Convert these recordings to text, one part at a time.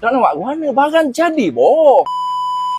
nak nampak mana barang jadi boh.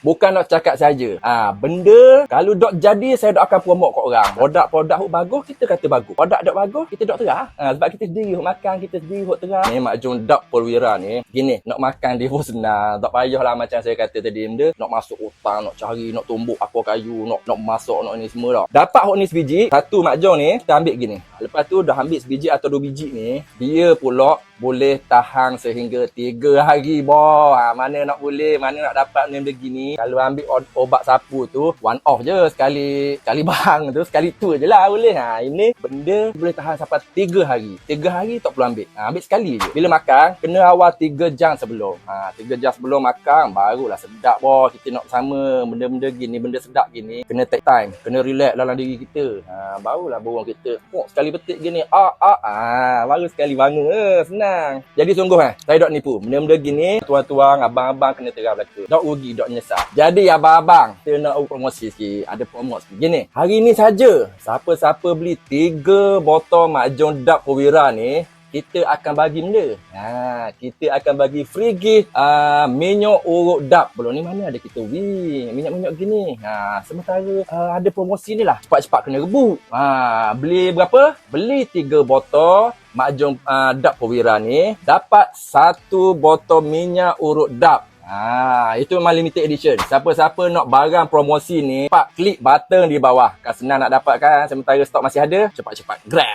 Bukan nak cakap saja. Benda kalau dok jadi saya dok akan promote kat orang. Produk-produk hok bagus kita kata bagus. Produk dok bagus kita dok terang. Sebab kita sendiri hok makan, kita sendiri hok terang. Ni Mak Jong Dap Purwira ni. Gini, nak makan dia pun senang. Tak payahlah macam saya kata tadi benda nak masuk hutang, nak cari, nak tumbuk akar kayu, nak masak, nak ni semua dah. Dapat hok ni sebiji, satu Mak Jong ni kita ambil gini. Lepas tu dah ambil sebiji atau 2 biji ni, dia pula boleh tahan sehingga 3 hari boh. Mana nak boleh, mana nak dapat benda gini. Kalau ambil obat sapu tu one off je, sekali bang tu, sekali tu je lah boleh. Ini benda boleh tahan sampai 3 hari. 3 hari tak perlu ambil. Ambil sekali je. Bila makan kena awal 3 jam sebelum. 3 jam sebelum makan barulah sedap boh. Kita nak sama benda-benda gini, benda sedap gini, kena take time, kena relax dalam diri kita. Barulah burung kita sekali petik gini baru sekali bangun. Senang. Jadi sungguh saya dok nipu. Benda-benda gini tuan-tuan, abang-abang kena terang belaka. Dok rugi, dok nyesal. Jadi abang-abang, saya nak promosi sikit. Ada promosi sikit. Gini, hari ni saja siapa-siapa beli 3 botol Mak Jong Dap Purwira ni, kita akan bagi benda. Kita akan bagi free gift minyak urut dap. Belum ni mana ada kita minyak-minyak gini. Sementara ada promosi ni lah. Cepat-cepat kena rebut. Beli berapa? Beli 3 botol Mak Jong Dap Purwira ni, dapat 1 botol minyak urut dap. Itu memang limited edition. Siapa-siapa nak barang promosi ni, klik button di bawah. Kan senang nak dapatkan. Sementara stok masih ada, cepat-cepat grab.